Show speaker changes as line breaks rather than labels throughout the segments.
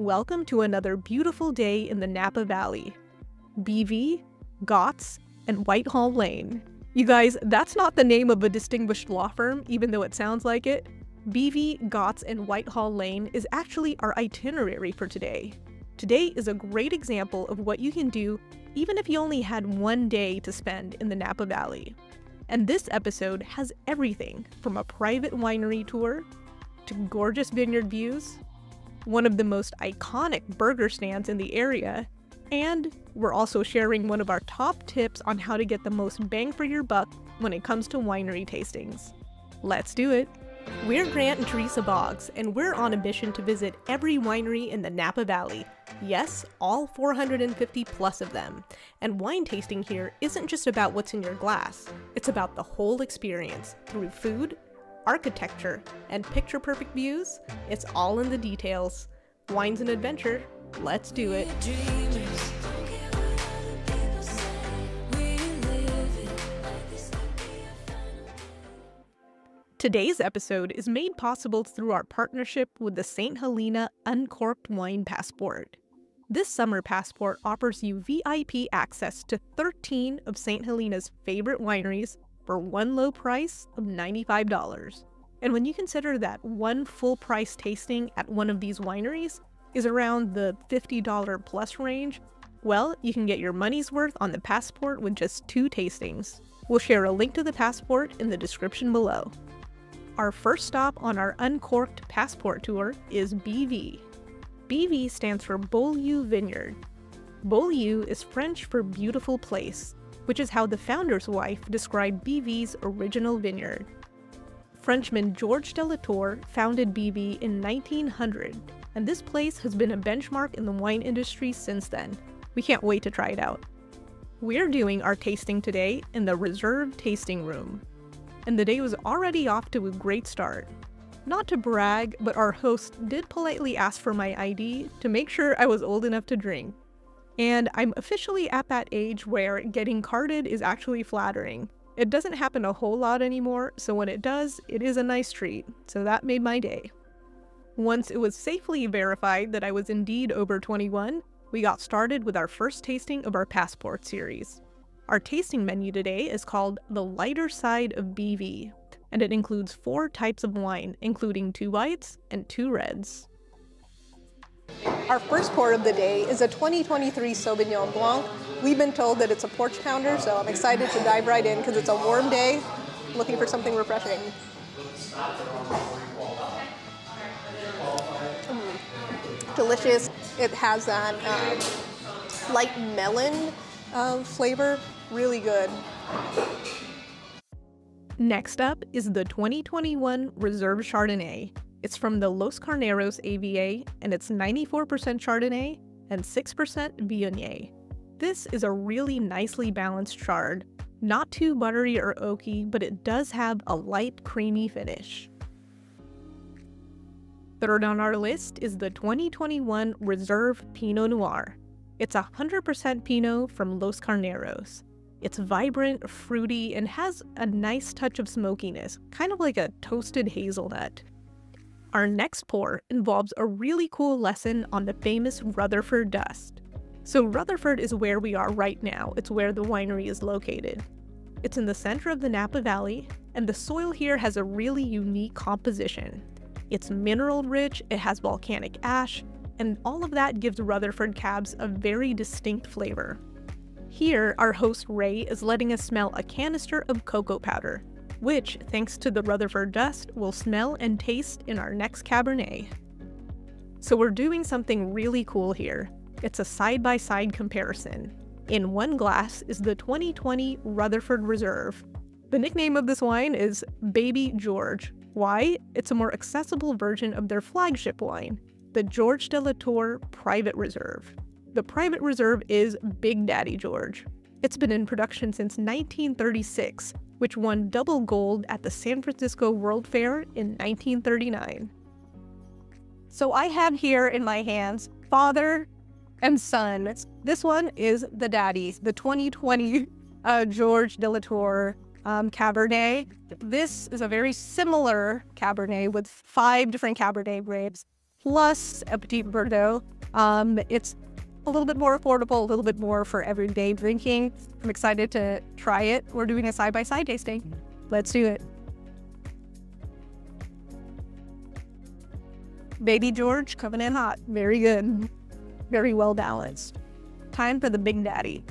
welcome to another beautiful day in the Napa Valley. BV, Gott's, and Whitehall Lane. You guys, that's not the name of a distinguished law firm, even though it sounds like it. BV, Gott's, and Whitehall Lane is actually our itinerary for today. Today is a great example of what you can do even if you only had one day to spend in the Napa Valley. And this episode has everything from a private winery tour to gorgeous vineyard views, one of the most iconic burger stands in the area, and we're also sharing one of our top tips on how to get the most bang for your buck when it comes to winery tastings. Let's do it! We're Grant and Teresa Boggs, and we're on a mission to visit every winery in the Napa Valley. Yes, all 450 plus of them. And wine tasting here isn't just about what's in your glass. It's about the whole experience, through food, architecture, and picture-perfect views. It's all in the details. Wine's an adventure. Let's do it. Today's episode is made possible through our partnership with the St. Helena Uncorked Wine Passport. This summer passport offers you VIP access to 13 of St. Helena's favorite wineries for one low price of $95. And when you consider that one full price tasting at one of these wineries is around the $50 plus range, well, you can get your money's worth on the passport with just 2 tastings. We'll share a link to the passport in the description below. Our first stop on our Uncorked Passport tour is BV. BV stands for Beaulieu Vineyard. Beaulieu is French for beautiful place, which is how the founder's wife described BV's original vineyard. Frenchman Georges de Latour founded BV in 1900, and this place has been a benchmark in the wine industry since then. We can't wait to try it out. We're doing our tasting today in the reserved tasting room, and the day was already off to a great start. Not to brag, but our host did politely ask for my ID to make sure I was old enough to drink. And I'm officially at that age where getting carded is actually flattering. It doesn't happen a whole lot anymore, so when it does, it is a nice treat. So that made my day. Once it was safely verified that I was indeed over 21, we got started with our first tasting of our Passport series. Our tasting menu today is called The Lighter Side of BV, and it includes 4 types of wine, including 2 whites and 2 reds. Our first pour of the day is a 2023 Sauvignon Blanc. We've been told that it's a porch pounder, so I'm excited to dive right in because it's a warm day, looking for something refreshing. Delicious. It has that light melon flavor. Really good. Next up is the 2021 Reserve Chardonnay. It's from the Los Carneros AVA, and it's 94% Chardonnay and 6% Viognier. This is a really nicely balanced chard. Not too buttery or oaky, but it does have a light creamy finish. Third on our list is the 2021 Reserve Pinot Noir. It's 100% Pinot from Los Carneros. It's vibrant, fruity, and has a nice touch of smokiness, kind of like a toasted hazelnut. Our next pour involves a really cool lesson on the famous Rutherford dust. So Rutherford is where we are right now. It's where the winery is located. It's in the center of the Napa Valley, and the soil here has a really unique composition. It's mineral rich, it has volcanic ash, and all of that gives Rutherford cabs a very distinct flavor. Here, our host Ray is letting us smell a canister of cocoa powder, which, thanks to the Rutherford dust, we'll smell and taste in our next Cabernet. So we're doing something really cool here. It's a side-by-side comparison. In one glass is the 2020 Rutherford Reserve. The nickname of this wine is Baby George. Why? It's a more accessible version of their flagship wine, the Georges de Latour Private Reserve. The Private Reserve is Big Daddy George. It's been in production since 1936, which won double gold at the San Francisco World Fair in 1939. So I have here in my hands father and son. This one is the daddy, the 2020 Georges de Latour Cabernet. This is a very similar Cabernet with 5 different Cabernet grapes, plus a Petit Verdot. It's a little bit more affordable, a little bit more for everyday drinking. I'm excited to try it. We're doing a side-by-side tasting. Let's do it. Baby George coming in hot. Very good. Very well balanced. Time for the Big Daddy.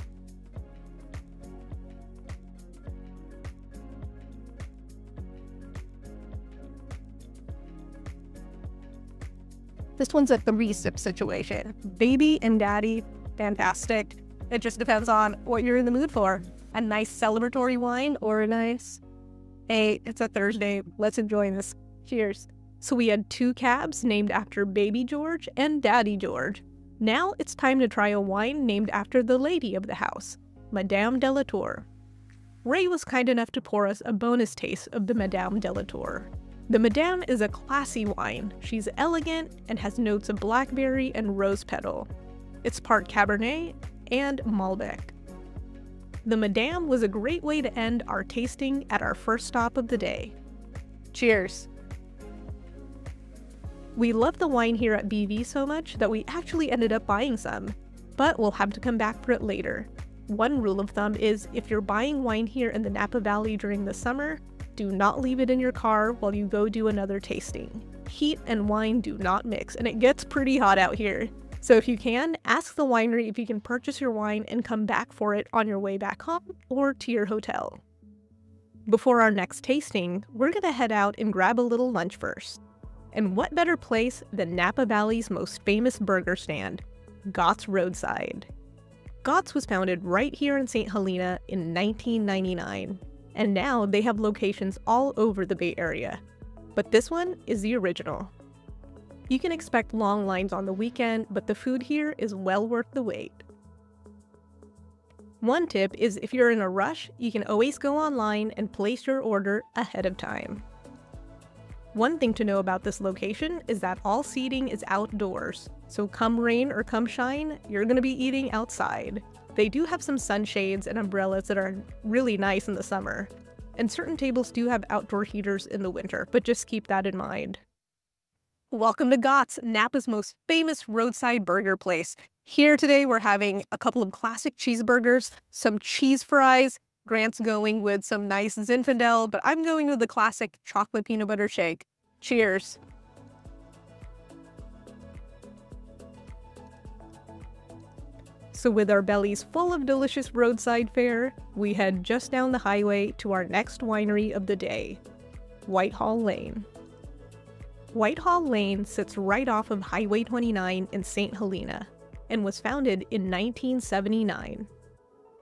This one's a 3-sip situation. Baby and Daddy, fantastic. It just depends on what you're in the mood for. A nice celebratory wine or a nice, hey, it's a Thursday, let's enjoy this. Cheers. So we had 2 cabs named after Baby George and Daddy George. Now it's time to try a wine named after the lady of the house, Madame de Latour. Ray was kind enough to pour us a bonus taste of the Madame de Latour. The Madame is a classy wine. She's elegant and has notes of blackberry and rose petal. It's part Cabernet and Malbec. The Madame was a great way to end our tasting at our first stop of the day. Cheers! We love the wine here at BV so much that we actually ended up buying some, but we'll have to come back for it later. One rule of thumb is if you're buying wine here in the Napa Valley during the summer, do not leave it in your car while you go do another tasting. Heat and wine do not mix, and it gets pretty hot out here. So if you can, ask the winery if you can purchase your wine and come back for it on your way back home or to your hotel. Before our next tasting, we're gonna head out and grab a little lunch first. And what better place than Napa Valley's most famous burger stand, Gott's Roadside. Gott's was founded right here in St. Helena in 1999. And now they have locations all over the Bay Area. But this one is the original. You can expect long lines on the weekend, but the food here is well worth the wait. One tip is if you're in a rush, you can always go online and place your order ahead of time. One thing to know about this location is that all seating is outdoors, so come rain or come shine, you're going to be eating outside. They do have some sunshades and umbrellas that are really nice in the summer, and certain tables do have outdoor heaters in the winter, but just keep that in mind. Welcome to Gott's, Napa's most famous roadside burger place. Here today we're having a couple of classic cheeseburgers, some cheese fries. Grant's going with some nice Zinfandel, but I'm going with the classic chocolate peanut butter shake. Cheers. So with our bellies full of delicious roadside fare, we head just down the highway to our next winery of the day, Whitehall Lane. Whitehall Lane sits right off of Highway 29 in St. Helena and was founded in 1979.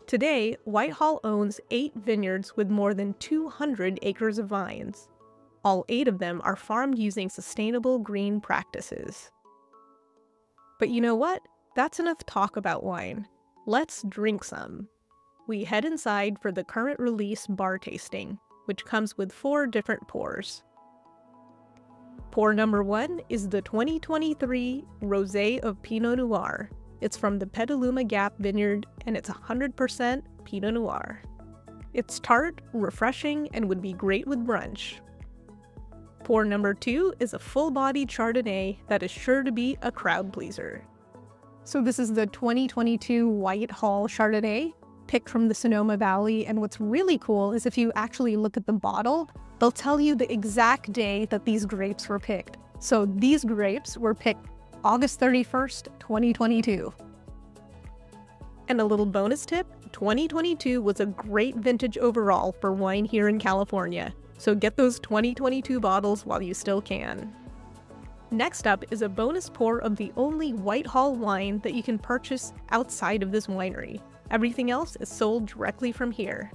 Today, Whitehall owns 8 vineyards with more than 200 acres of vines. All 8 of them are farmed using sustainable green practices. But you know what? That's enough talk about wine. Let's drink some. We head inside for the current release bar tasting, which comes with 4 different pours. Pour number 1 is the 2023 Rosé of Pinot Noir. It's from the Petaluma Gap Vineyard, and it's 100% Pinot Noir. It's tart, refreshing, and would be great with brunch. Pour number 2 is a full-bodied Chardonnay that is sure to be a crowd pleaser. So this is the 2022 Whitehall Chardonnay, picked from the Sonoma Valley, and what's really cool is if you actually look at the bottle, they'll tell you the exact day that these grapes were picked. So these grapes were picked August 31st, 2022. And a little bonus tip, 2022 was a great vintage overall for wine here in California, so get those 2022 bottles while you still can. Next up is a bonus pour of the only Whitehall wine that you can purchase outside of this winery. Everything else is sold directly from here.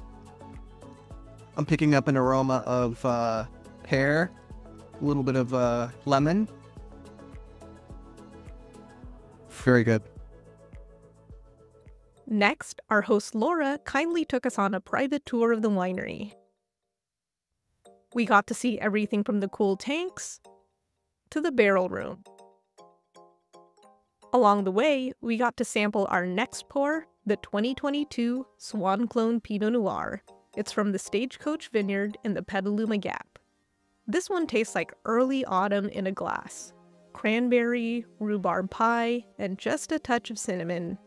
I'm picking up an aroma of pear, a little bit of lemon. Very good.
Next, our host Laura kindly took us on a private tour of the winery. We got to see everything from the cool tanks to the barrel room. Along the way, we got to sample our next pour, the 2022 Swan Clone Pinot Noir. It's from the Stagecoach Vineyard in the Petaluma Gap. This one tastes like early autumn in a glass. cranberry, rhubarb pie, and just a touch of cinnamon.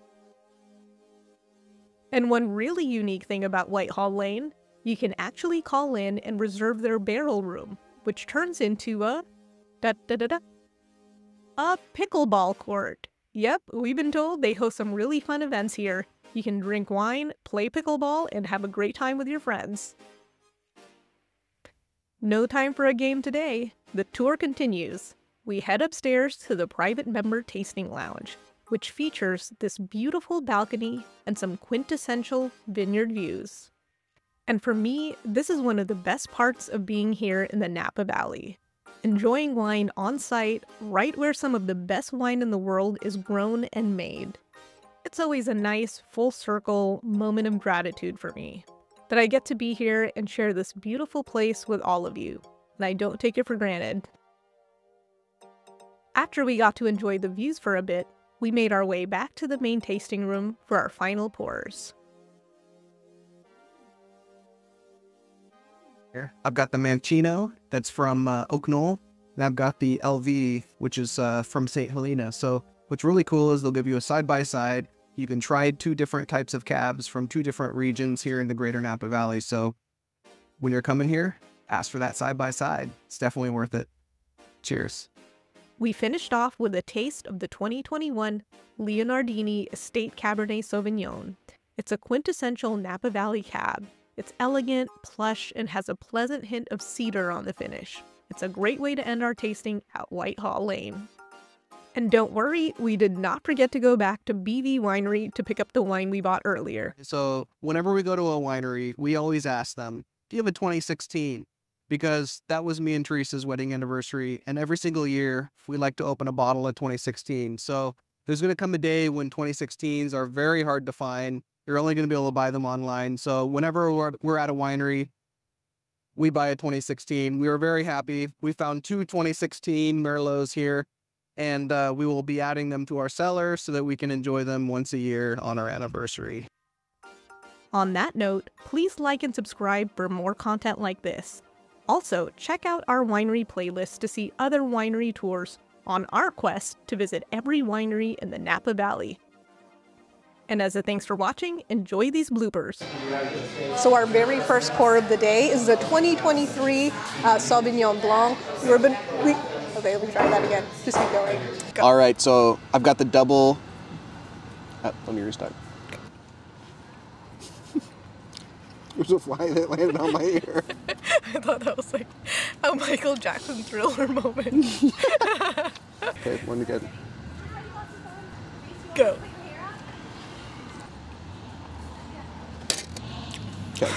And one really unique thing about Whitehall Lane, you can actually call in and reserve their barrel room, which turns into a pickleball court. Yep, we've been told they host some really fun events here. You can drink wine, play pickleball, and have a great time with your friends. No time for a game today. The tour continues. We head upstairs to the private member tasting lounge, which features this beautiful balcony and some quintessential vineyard views. And for me, this is one of the best parts of being here in the Napa Valley. Enjoying wine on site, right where some of the best wine in the world is grown and made. It's always a nice, full circle moment of gratitude for me, that I get to be here and share this beautiful place with all of you, and I don't take it for granted. After we got to enjoy the views for a bit, we made our way back to the main tasting room for our final pours.
Here, I've got the Mancino, that's from Oak Knoll, and I've got the LV, which is from St. Helena. So what's really cool is they'll give you a side-by-side. You can try 2 different types of cabs from 2 different regions here in the greater Napa Valley. So when you're coming here, ask for that side-by-side. It's definitely worth it. Cheers.
We finished off with a taste of the 2021 Leonardini Estate Cabernet Sauvignon. It's a quintessential Napa Valley cab. It's elegant, plush, and has a pleasant hint of cedar on the finish. It's a great way to end our tasting at Whitehall Lane. And don't worry, we did not forget to go back to BV Winery to pick up the wine we bought earlier.
So whenever we go to a winery, we always ask them, do you have a 2016? Because that was me and Teresa's wedding anniversary, and every single year we like to open a bottle of 2016. So there's going to come a day when 2016s are very hard to find. You're only going to be able to buy them online. So whenever we're at a winery, we buy a 2016. We were very happy. We found 2 2016 Merlots here, and we will be adding them to our cellar so that we can enjoy them once a year on our anniversary.
On that note, please like and subscribe for more content like this. Also, check out our winery playlist to see other winery tours on our quest to visit every winery in the Napa Valley. And as a thanks for watching, enjoy these bloopers. So our very first pour of the day is the 2023 Sauvignon Blanc. Okay, let me try that again. Just keep going. Go.
All right, so I've got the double. Let me restart. There's a fly that landed on my ear.
I thought that was like a Michael Jackson Thriller moment.
Okay, one to get.
Go.
Okay.